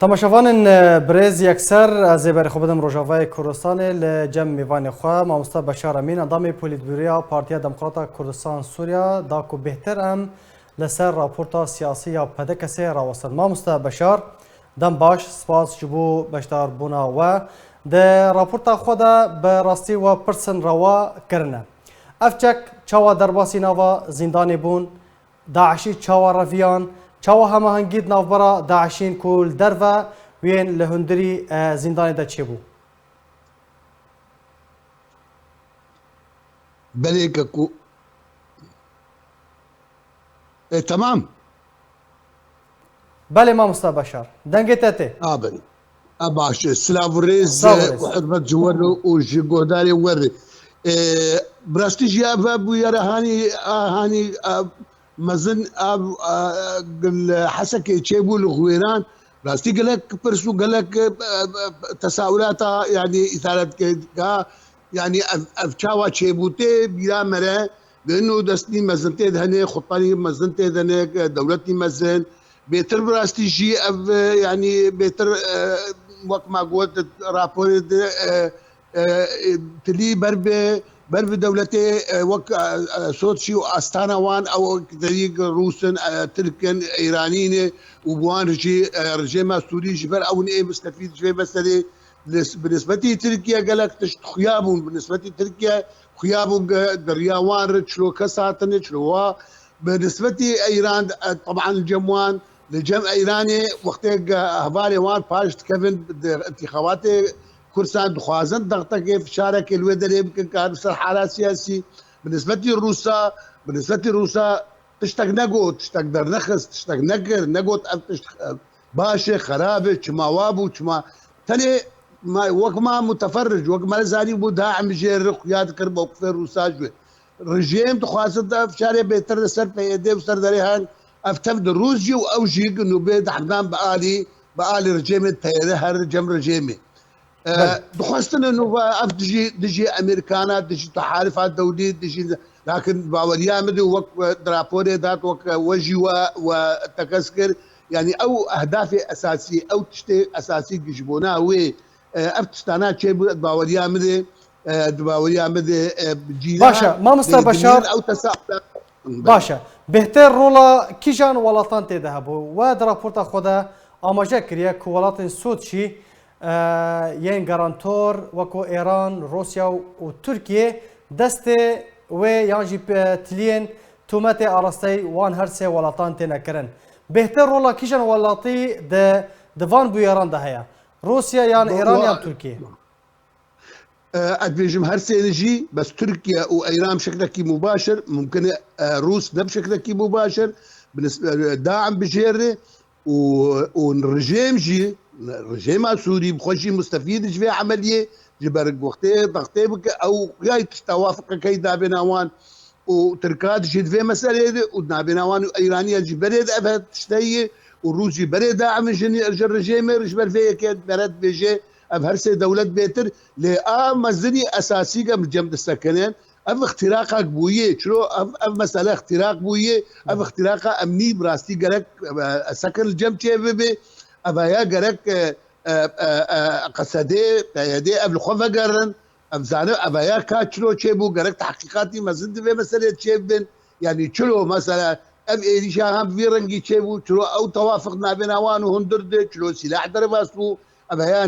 تماشاوان برز یکسر زیبر خوبدم روجاوای کردستان لجم میوان خوا مامستا بشار امین اندام پولیتبیریا پارتیا دموکراتا کردستان سوریا داکو بهتر ام لسر راپورتا سیاسی یا پدکسی راوستن مامستا بشار دم باش سپاس جبو بشدار بونا و ده راپورتا خدا به راستی و پرسن روا کرنه افچک چاوا درباسی نوا زندانی بون داعشی چاوا رویان چاوا همه هنگید نوبرا داعشین کول دروا وین لهندری زندانی دا چه بو؟ بله كاكو تمام بله ما مصطفى بشار دنگه تاتي بله باش سلاف ريز سلاف وحرمة جوار وجي قوداري وري براستي جابا بويا هاني مزن قل حسكي تشيبو الغويران براستي قالك برسو قالك تساؤلاتها يعني اثارت يعني افشاوا تشيبوتي بلا مرة لانه دستني مزنتي هني خطاني مزنتي هني دولتي مزن بيتر براستي جي يعني بيتر وقت ما قلت رابور تلي بربي دولتي وك صوتشي واستانا وان او طريق روسن تركن ايرانيين وبوان رجيم سوري جبر او ايه مستفيد شوي بس بالنسبه تركيا قال لك خيابهم بالنسبه تركيا خيابهم درياوان شلو كساتن شلو بالنسبه ايران طبعا الجموان لجم ايراني وقت هبالي وان باش كيفن انتخابات كرسان دخوازن ضغطه كيف شارك الودر يمكن كان صار حالات سياسي بالنسبه للروسا تشتاق نقو تشتاق درنخس تشتاق نقو باشا خرابه كما وابو كما تاني ما وقت ما متفرج وقت ما زاني بو داعم جير قياد كرب وقف الروسا رجيم تخوازن في شارع بيتر سر بيدي وسر دريهان افتفد روسيا واوجيق انه بيد حقنان بآلي رجيمي تيرهر رجم رجيمي دخواستن انه دجي امريكانات دجي تحالفات دوليه دجي لكن باوليامد وك درابوري ذات وك وجي وتكسكر يعني او اهداف اساسيه او تشتي اساسي جيبونا وي افتستانات شيء باوليامد باشا ما مصطفى بشار او تساؤل باشا بهتر رولا كيجان ولاتان تذهبوا ودرابورتا خدا اماجا كريا كولاتن سوتشي ين جارانتور وكو ايران روسيا وتركيا دستي و يانجي تلين توماتي ارستي وان هرسي ولاتان تنكرن بهتر رولا كيجان ولاتي دفان بو ايران دهيا روسيا يان ايران يان تركيا ادفيجم هرسي نجي بس تركيا وايران بشكل مباشر ممكن روس بشكل مباشر بالنسبه داعم بجيري والرجيم جي الرجيم سوري بخشي مستفيد في عمليه جبر وقتي ضغطي بك او جاي توافق كي دابناوان وتركات جد في مساله ودابناوان ايرانيه جبريد ابد تشتي والروسي بريد داعم الرجيم رجبر في كي برد بيجي ابهرسي دوله بيتر لا مزني اساسي من جنب السكنين اف اختراق بويه شنو اف مساله اختراق بويه اف اختراق امني براستي قالك سكن الجنب تشي ابايا قالك قصدي يدي قبل خوفا قرن افزانه ابايا كاتشلو تشيبو قالك تحقيقاتي ما زد في مساله تشيبن يعني تشلو مثلا ام اي شاهم في رنجي تشيبو تشلو او توافقنا بين اوان وهندرد تشلو سلاح درباسبو ابايا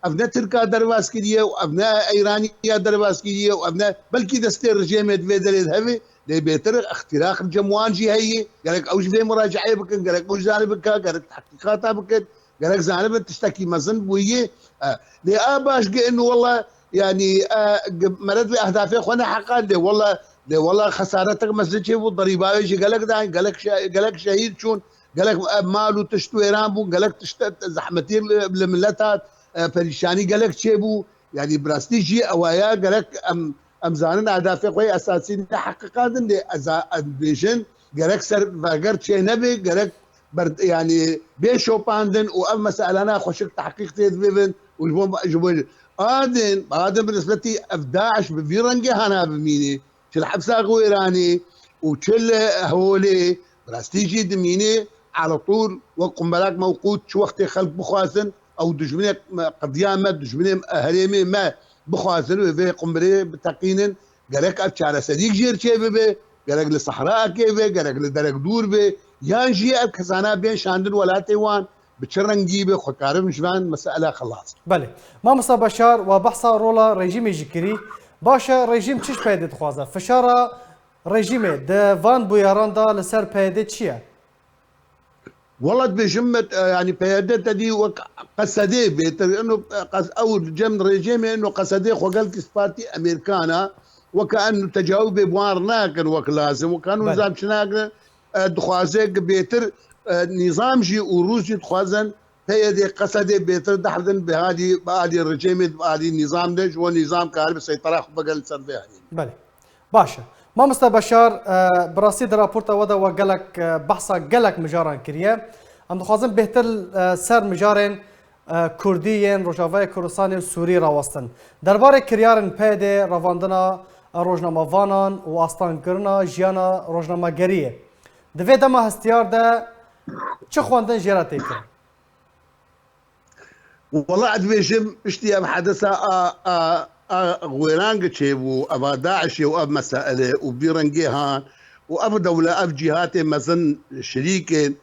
ابناء تركا درباس كديه وابناء ايرانيه درباس كديه وابناء بلكي دستير رجيم يدفيدر يذهبي بيتر اختراق الجموان جي هي قالك اوش في مراجعه بك قالك اوش جانبك قالك تحقيقاتها بك قالك زانب تشتكي مزن بويه باش انه والله يعني مرد باهدافي اخوانا حقا لي والله خسارتك مسجد والضريبه يجي قالك شهيد شون قالك مالو تشتو ايران بو قالك تشت زحمتين لملتات فريشاني قالك شيبو يعني براستيجي اويا قالك ام زانن اهدافي قوي اساسيين حقيقات اللي بيجن قالك سر فاقرت شي نبي قالك برد يعني بيشو باندن وام مسألة انا خوشك تحقيق تيدبيبن والبوم جبول ادن بالنسبه لي افداعش بفيرنجي هنا بميني شل حبسه غويراني وشل هولي براستيجي دميني على طول وقنبلاك موقوت شو وقت خلق بخوازن او دجمنه قضيامه دجمنه هريمه ما بخوازن وفي قنبله بتقين قالك ابشار صديق جير شي به قالك للصحراء كيف قالك لدرك دور به يانجي كسانا بين شاندن ولا تيوان بتشرنجي به خكارم مشان مساله خلاص. بله مامۆستا بەشار و بەحسا ڕۆڵە ڕێژیمێژی کردی باشە ڕێژیم چش پێ دەخوازە فشارە ڕێژیمێ دەڤان بویاڕاندا لەسەر پێدە چییە؟ والله بجمة يعني بيادتها دي قصدي بيتر انه او جم ريجيمي انه قصدي خوغل كسباتي امريكانا وكانه تجاوب بوار ناكن وك لازم وكانوا نظام شناك دخوازيك بيتر نظام جي وروسي دخوازن هي قصدي بيتر دحدن بهذه الرجيمي بهذه النظام ده هو نظام كارب سيطرة بقل سر بها. بله باشە مامۆستا بەشار بڕاستی دراپۆرتە وەدا وە گەلک بەحسا گەلک مژاران کردیە ئەم دەخوازم بهتر سەر مژارێن کوردیên Rojavayê Kurdistanê û Sûrî rawestin derbarê kiryarên pêdê revandina rojnamavanan û astankirina jiyana rojnamageriyê di vê dema hestiyar de çi xwendin jê re têkirin؟ والله عاد بيجم اشتيا بحدثة غويرانج تشيبو أبا داعش وأب مسائل وبيرنجيهان وأب دولة أب جهات مزن شريكين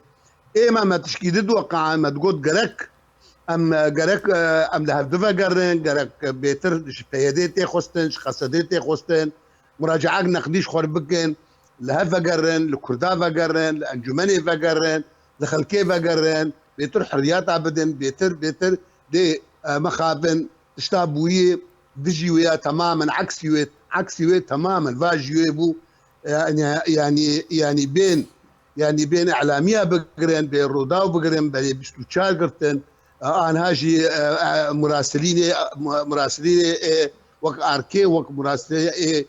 إما ما تشكيد وقع ما تقول جرك أم لهدفة جرن جرك بيتر بيديتي خستن خسديتي خستن مراجعة نقديش خربكن لهفة جرن لكردافة جرن لأنجمني فجرن لخلكيفة جرن بيتر حريات عبدن بيتر دي مخابن تشتابويه فيجيويا تماما عكسيوية تماما فاجيوية بو يعني بين اعلاميه بقرن بين روداو بقرن بين بستوتشار قرتن انا هاجي مراسلين وك اركي وك مراسلين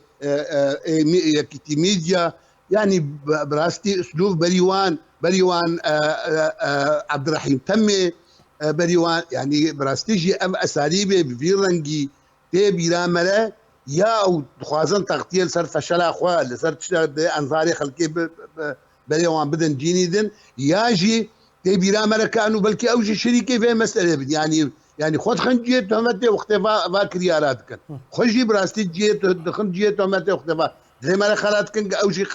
كيتي ميديا يعني براستي اسلوب بريوان عبد الرحيم تمي بريوان يعني براستيجي ام اساليبي بفيرنجي تي بيرامله يا او خوازن تغطيه سر فشل اخوه اللي سر تشتغل انظاري خلقي بريوان بدن جينيدن ياجي تي بيرامله كانوا بلكي اوجي شريكي في مساله يعني خود خنجيه تهمته واختفاء باكريارات كان خجي براستي جيه خنجيه تهمته واختفاء زي ما خلات كان اوجي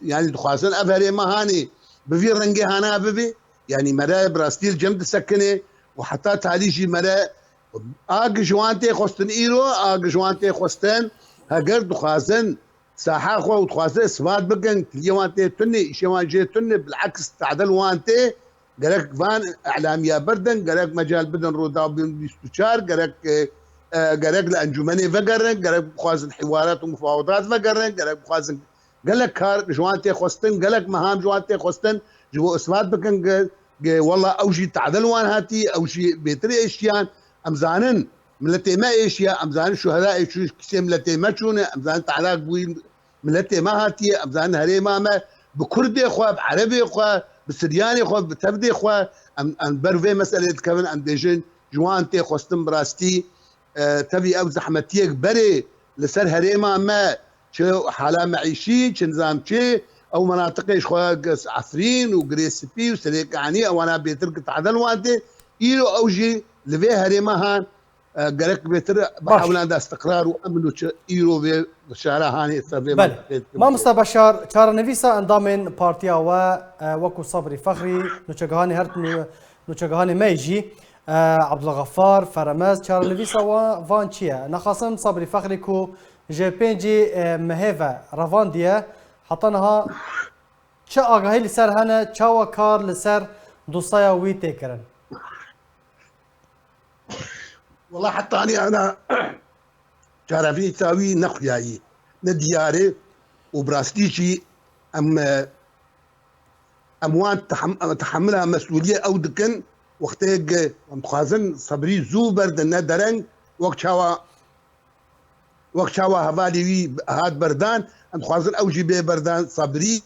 يعني خوازن افري مهاني بفيرنجي هانا ببي يعني مرا براستيل جمد سكنه وحتى تعليجي مرا اج جوانتي خستن ايرو اج جوانتي خستن هاجر دخازن ساحه خو ودخازن اثبات بقن جوانتي تني شوان جي تني بالعكس تعدل وانتي قالك فان اعلاميه بردن قالك مجال بدن رودا بيستشار قالك لانجمني فقرن قالك بخازن حوارات ومفاوضات فقرن قالك بخازن قالك كار جوانتي خستن قالك مهام جوانتي خستن جو اثبات بكن والله اوجي تعدل وان هاتي اوجي بيتري اشيان امزانن ملتي ما اشياء امزان شهداء شو كسي ملتي ما شونه امزان تعلاق بوين ملتي ما هاتي امزان هري ما بكردي اخوا بعربي اخوا بسرياني اخوا بتبدي اخوا ام برفي مساله كمان ام ديجن جوانتي خوستن براستي تبي او زحمتيك بري لسر هري ما شو حاله معيشي نظام شي او مناطق خواقس عفرين وجريس بي وسليك عني او انا بيترك تعدل وانتي ايلو اوجي لفي هريمهان قالك بيتر بحاول عندها استقرار وامن ايرو في الشارع هاني بله مامۆستا بەشار چارەنویسە ئەندامên پارتیا و وەکو سەبری فەخری نوچەگەهانی هەر نوچەگەهانی مەیژی عەبدولغەفار فەرەمەز چارەنویسە وان چییە؟ نەخاسم سەبری فەخری کو ji pêncî mehêve revandiye heta çi agahî li ser hene çawa kar li ser dostaya wî tê kirin؟ والله حتى انا تعرفي تساوي نخياي ندياري وبراستيشي اموان تحملها مسؤوليه او دكن وقتها مخازن صبري زوبر دنا درن وقت شاوا هفالي هاد بردان مخازن اوجي بي بردان صبري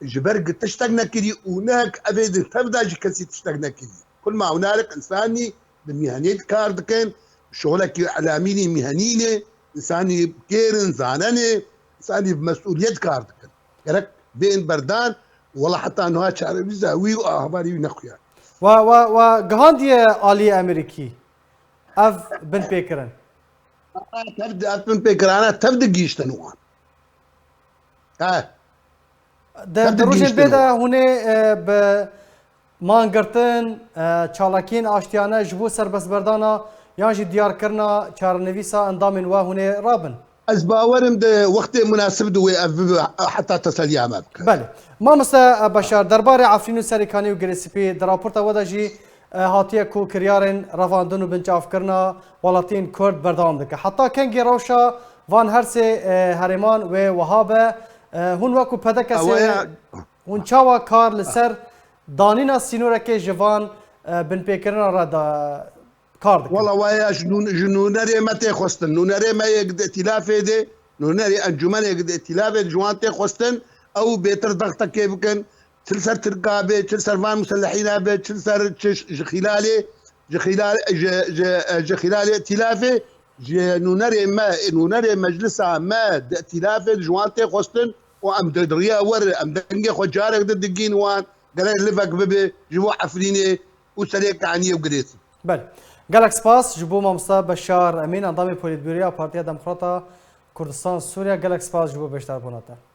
جبرق تشتغنا كري هناك ابيد تبدا كسي تشتغنا كري كل ما هنالك انساني بمهنيه كاردكن شغلك اعلاميني مهنيني انساني كيرن زانني انساني بمسؤوليه كاردكن قالك بين بردان والله حتى انه هاد شعر بيزاوي واهباري نخيا و جهاندي آلي أمريكي أف بن بيكرن تبدا افن بكر انا تبدا جيشتنوان تبدا دروجين جيشتنوان بيدا هوني ب مانگرتن چالاکین آشتیانه جبو سربس بردانا یانجی دیار کرنا چارنویسا اندامن و هونه رابن. از باورم ده وقت مناسب دو حتى تصل يا مابك بله ما مسا بشار دربار عفرین و سریکانی و گریسپی در راپورتا ودا جی هاتیه کو کریارن رواندن و بنچاف کرنا ولاتین کرد بردام دکه حتی کنگی روشا وان هرسه هرمان و وهابه هون وکو پدکسه هون چاوا کار لسر دانینا سینوره که جوان بن پیکرنا را دا کار دکه والله ويا جنونري ما تخستن نونري ما يقد ائتلاف دي نونري انجمان يقد ائتلاف جوان تخستن او بيتر ضغط كيف كان تلسر ترقابه تلسر فان مسلحين به تلسر جخلالي جخلالي ائتلافه نونري مجلسها ما ائتلاف جوان تخستن وام دريا ور ام دنجي خجارك ددقين وان قال لفك ببي جوا عفريني وسليك عني وقريتي بله گلک سپاس جبو مامستا بشار امین اندام پولیتبیریا پارتیا دموکراتا کردستان سوریا گلک سپاس جبو بیشتر بوناتا